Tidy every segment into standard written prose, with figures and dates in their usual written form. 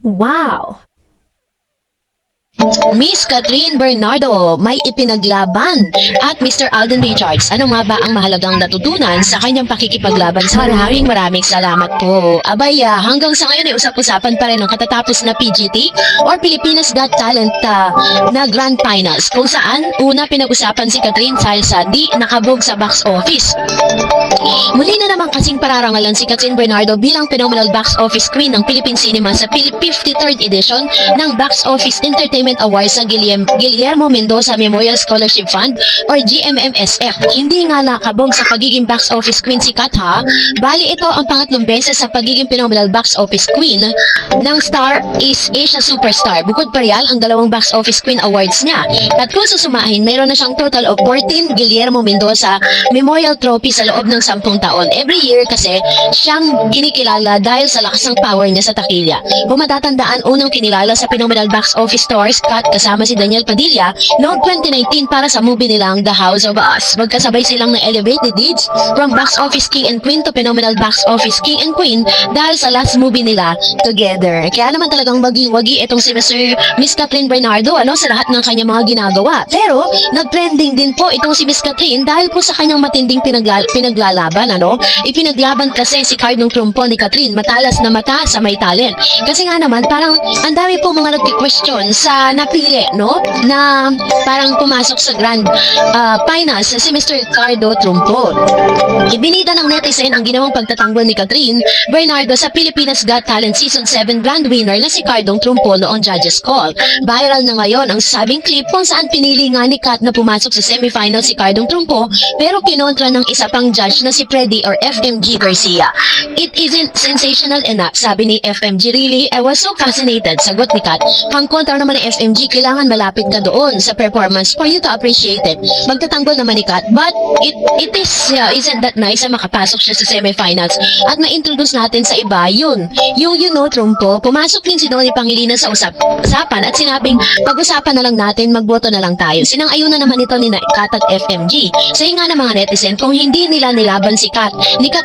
Wow! Miss Catherine Bernardo, may ipinaglaban at Mr. Alden Richards. Ano nga ba ang mahalagang natutunan sa kanyang pakikipaglaban sa maraming salamat po. Abaya, hanggang sa ngayon ay usap-usapan pa rin ang katatapos na PGT or Pilipinas Got Talent na Grand Finals kung saan una pinag-usapan si Catherine dahil sa di nakabog sa box office. Muli na naman kasing pararangalan si Catherine Bernardo bilang phenomenal box office queen ng Philippine Cinema sa 53rd edition ng Box Office Entertainment Awards sa Guillermo Mendoza Memorial Scholarship Fund or GMMSF. Hindi nga nakabog sa pagiging box office queen si Kat ha. Bali ito ang pangatlong beses sa pagiging phenomenal box office queen ng Star is Asia Superstar. Bukod pa riyan ang dalawang box office queen awards niya. At kung susumahin, mayroon na siyang total of 14 Guillermo Mendoza Memorial Trophy sa loob ng 10 taon. Every year kasi siyang kinikilala dahil sa lakas ng power niya sa takilya. Kung matatandaan, unang kinilala sa phenomenal box office stars Kat kasama si Daniel Padilla noong 2019 para sa movie nilang The House of Us. Magkasabay silang na-elevate ni Deeds from box office king and queen to phenomenal box office king and queen dahil sa last movie nila together. Kaya naman talagang wagi-wagi itong si Miss Catherine Bernardo sa lahat ng kanyang mga ginagawa. Pero nag-trending din po itong si Miss Catherine dahil po sa kanyang matinding pinaglalaban. Ipinaglaban kasi si Cardong Trumpo ni Catherine, matalas na mata sa may talent. Kasi nga naman parang ang dami po mga nag-question sa napili, na parang pumasok sa Grand Finals si Mr. Ricardo Trumpo. Ibinida ng netizen ang ginawang pagtatanggol ni Catherine Bernardo sa Pilipinas Got Talent Season 7 Grand Winner na si Cardong Trumpo noong Judges Call. Viral na ngayon ang sabing clip kung saan pinili nga ni Kat na pumasok sa semifinal si Cardong Trumpo pero kinontra ng isa pang judge na si Freddy or FMG Garcia. It isn't sensational enough, sabi ni FMG. Really, I was so fascinated, sagot ni Kat. Ang kontra naman ni FMG, kailangan malapit ka doon sa performance for you to appreciate it. Magtatanggol naman ni Kat, but isn't that nice na makapasok siya sa semifinals at ma-introduce natin sa iba yung Trumpo. Pumasok din si Donnie Pangilinan sa usapan at sinabing pag-usapan na lang natin, magboto na lang tayo. Sinang-ayunan naman ito ni Kat at FMG. Sabi nga ng mga netizen, kung hindi nila nilaban si Kat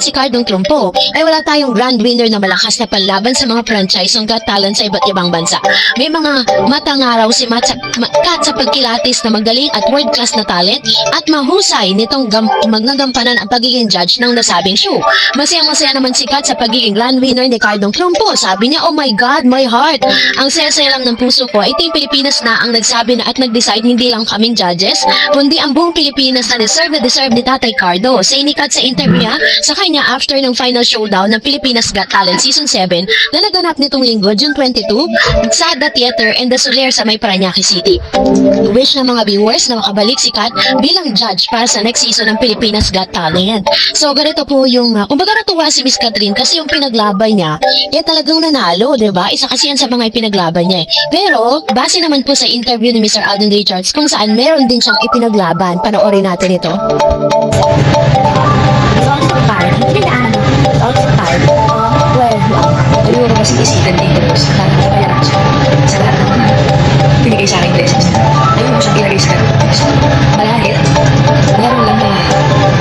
si Cardong Trumpo, ay wala tayong grand winner na malakas na panlaban sa mga franchise ng Got Talent sa iba't ibang bansa. May mga matangaraw si Kat sa pagkilatis na magaling at world-class na talent at mahusay nitong magnagampanan ang pagiging judge ng nasabing show. Masayang-masaya naman si Kat sa pagiging grand winner ni Cardong Trumpo. Sabi niya, oh my God, my heart. Ang saya-saya lang ng puso ko ay Team Pilipinas na ang nagsabi na at nag-decide hindi lang kaming judges, kundi ang buong Pilipinas na deserve ni Tatay Cardo. Say ni Kat sa interview sa kanya after ng final showdown ng Pilipinas Got Talent Season 7 na naganap nitong linggo, June 22, sa The Theater and the Soler sa may Parañaque City. Wish ng mga viewers na makabalik si Kat bilang judge para sa next season ng Pilipinas Got Talent. So, ganito po yung, kumbaga natuwa si Miss Catherine kasi yung pinaglaban niya, talagang nanalo, diba? Isa kasi yan sa mga ipinaglaban niya. Pero, base naman po sa interview ni Mr. Alden Richards kung saan meron din siyang ipinaglaban. Panoorin natin ito. It's also part. Hindi na it's also part. Ayun kasi isipan dito sa kanabayaran siya sa lahat ng mga binigay sa aking blessings. Ayun ko siya ilagay sa malahit. Meron lang na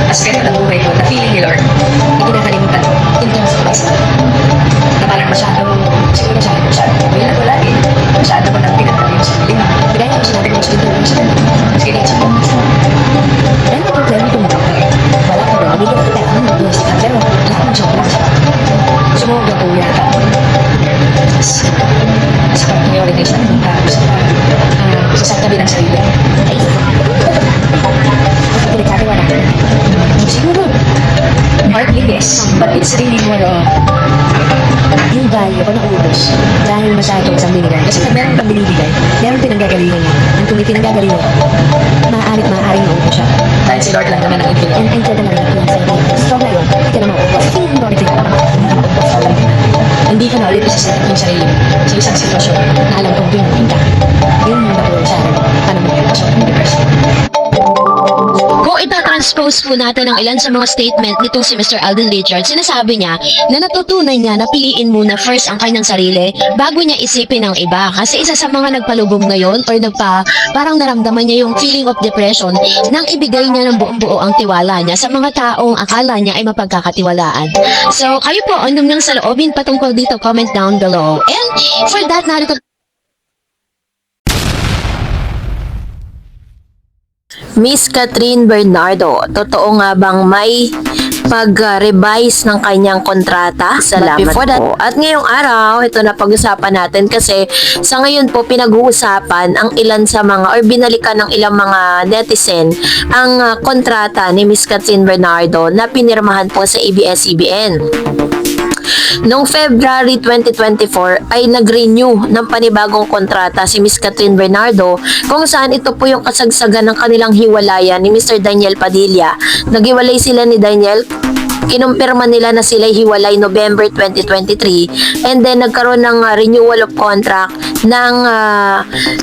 aspect ng buhay ko na feeling ni Lord na kinakalimutan ko in terms of myself. Na parang siguro masyado. Kaya ko lagi, masyado ko nang pinatali yung sarili. Kaya ko sinabi ko sa dito yung sarili. Sige, sige. Dahil may problema ko makapag. Wala ko doon. Hindi ko kita ang mga sa pero wala akong joke lang siya. Sumuga po yata. Sa priorities na sa tabi ng sarili. Ay, kasi delikado wala. Siguro, partly yes, but it's really more Yung value ko naubos dahil masyado isang binigay. kasi pag meron kang binibigay, Meron pinanggagalingan niya. Ang kung pinanggagalingan, maaaring maubos siya. dahil si Lord lang naman ang infinite. And ito naman yung sarili. Strong na yun. Hindi ka na maubos. Kasi yung Lord ka naman. Hindi ka na ulit isasalit yung sarili mo sa isang sitwasyon na alam kong pinuhin ka. Yun yung bato sa akin. Paano mo yun? So, 100%. Kung itatrans na-expose po natin ang ilan sa mga statement nitong si Mr. Alden Richards. Sinasabi niya na natutunan niya na piliin muna first ang kanyang sarili bago niya isipin ang iba. Kasi isa sa mga nagpalubog ngayon or parang naramdaman niya yung feeling of depression nang ibigay niya ng buong-buo ang tiwala niya sa mga taong akala niya ay mapagkakatiwalaan. So, kayo po, anong nang saloobin patungkol dito, comment down below. And for that, narito Miss Catherine Bernardo, totoo nga bang may pag-revise ng kanyang kontrata? Salamat po. At ngayong araw, ito na pag-usapan natin kasi sa ngayon po pinag-uusapan ang ilan sa mga or binalikan ng ilang mga netizen ang kontrata ni Miss Catherine Bernardo na pinirmahan po sa ABS-CBN. Noong February 2024 ay nag-renew ng panibagong kontrata si Miss Catherine Bernardo kung saan ito po yung kasagsagan ng kanilang hiwalayan ni Mr. Daniel Padilla. Naghiwalay sila ni Daniel, kinumpirma nila na sila hiwalay November 2023 and then nagkaroon ng renewal of contract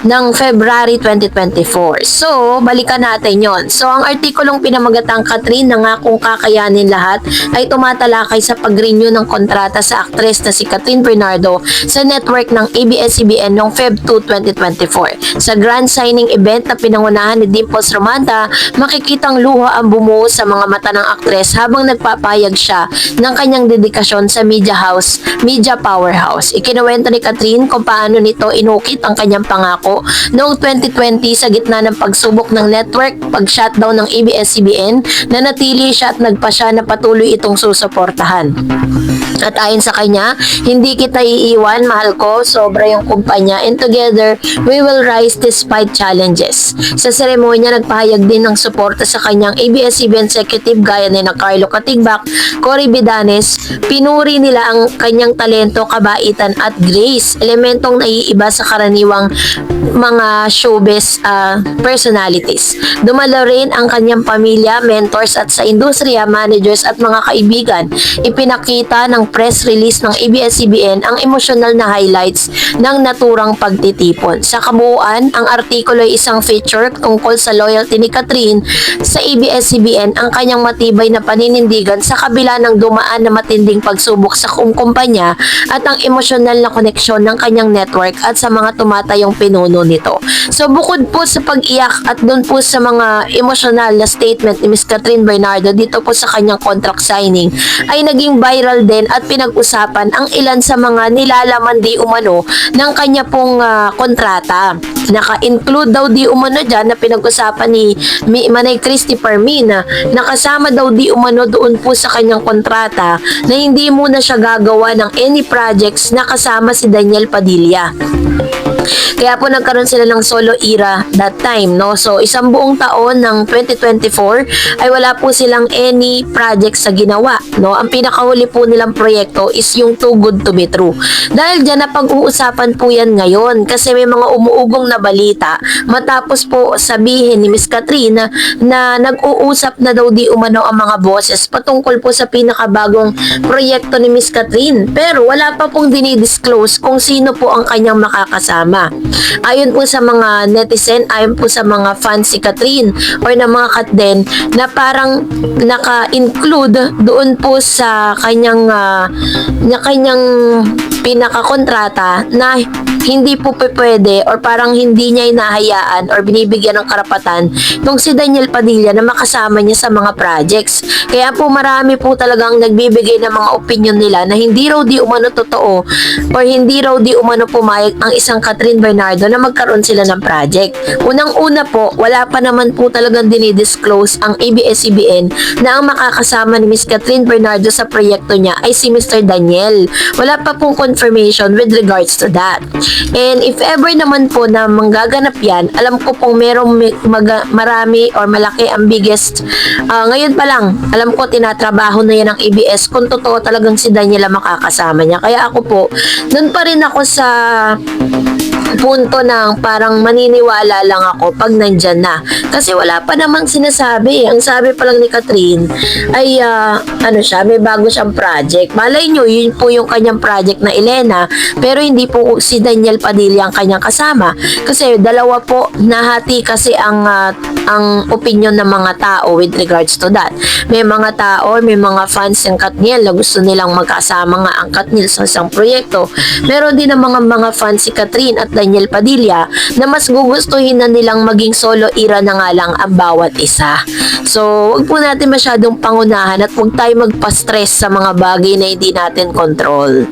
ng February 2024. So, balikan natin yon. So, ang artikulong pinamagatang Catherine na nga kung kakayanin lahat ay tumatalakay sa pag-renew ng kontrata sa aktres na si Catherine Bernardo sa network ng ABS-CBN noong Feb 2, 2024. Sa grand signing event na pinangunahan ni Dimples Romanta, makikitang luha ang bumuo sa mga mata ng aktres habang nagpapahayag siya ng kanyang dedikasyon sa media powerhouse. Ikinuwento ni Catherine kung paano nito inukit ang kanyang pangako noong 2020 sa gitna ng pagsubok ng network, pag-shutdown ng ABS-CBN, na natili siya at nagpa siya na patuloy itong susuportahan. At ayon sa kanya, hindi kita iiwan, mahal ko, sobra yung kumpanya, and together, we will rise despite challenges. Sa seremonya, nagpahayag din ng suporta sa kanyang ABS-CBN executive gaya ni na Carlo Katigbak, Cory Bidanes. Pinuri nila ang kanyang talento, kabaitan at grace, elementong naiiba sa karaniwang mga showbiz personalities. Dumalo rin ang kanyang pamilya, mentors at sa industriya, managers at mga kaibigan. Ipinakita ng press release ng ABS-CBN ang emosyonal na highlights ng naturang pagtitipon. Sa kabuuan, ang artikulo ay isang feature tungkol sa loyalty ni Catherine sa ABS-CBN, ang kanyang matibay na paninindigan sa kabila ng dumaan na matinding pagsubok sa kumpanya at ang emosyonal na koneksyon ng kanyang network at sa mga tumatayong pinuno nito. So bukod po sa pag-iyak at doon po sa mga emosyonal na statement ni Miss Catherine Bernardo dito po sa kanyang contract signing, ay naging viral din at pinag-usapan ang ilan sa mga nilalaman di umano ng kanya pong kontrata. Naka-include daw di umano dyan na pinag-usapan ni Manay Christopher Mina, nakasama daw di umano doon po sa kanyang kontrata na hindi muna siya gagawa ng any projects na kasama si Daniel Padilla. Kaya po nagkaroon sila ng solo era that time, no? So, isang buong taon ng 2024 ay wala po silang any projects sa ginawa, no? Ang pinakahuli po nilang proyekto is yung Too Good to Be True. Dahil dyan na pag-uusapan po yan ngayon kasi may mga umuugong na balita matapos po sabihin ni Miss Catherine na nag-uusap na daw di umano ang mga bosses patungkol po sa pinakabagong proyekto ni Miss Catherine. Pero wala pa pong dinidisclose kung sino po ang kanyang makakasama. Ayon po sa mga netizen, ayon po sa mga fans si Catherine or na mga katden na parang naka-include doon po sa kanyang pinakakontrata na hindi po pwede or parang hindi niya inahayaan or binibigyan ng karapatan nung si Daniel Padilla na makasama niya sa mga projects. Kaya po marami po talagang nagbibigay ng mga opinion nila na hindi raw di umano totoo or hindi raw di umano pumayag ang isang Catherine Bernardo na magkaroon sila ng project. Unang-una po, wala pa naman po talagang dinidisclose ang ABS-CBN na ang makakasama ni Miss Catherine Bernardo sa proyekto niya ay si Mr. Daniel. Wala pa pong confirmation with regards to that. And if ever naman po na manggaganap yan, alam ko pong merong marami or malaki ang biggest. Ngayon pa lang, alam ko tinatrabaho na yan ng ABS kung totoo talagang si Daniel ang makakasama niya. Kaya ako po, doon pa rin ako sa punto ng parang maniniwala lang ako pag nandyan na. Kasi wala pa namang sinasabi. Ang sabi pa lang ni Catherine ay may bago siyang project. Malay nyo, yun po yung kanyang project na Elena, pero hindi po si Daniel Padilla ang kanyang kasama. Kasi dalawa po, nahati kasi ang opinion ng mga tao with regards to that. May mga tao, may mga fans ng Katniel na gusto nilang magkasama nga ang Katniel sa isang proyekto. Meron din ang mga fans si Catherine at Daniel Padilla na mas gugustuhin na nilang maging solo era na nga lang ang bawat isa. So, wag po natin masyadong pangunahan at wag tayo magpa-stress sa mga bagay na hindi natin control.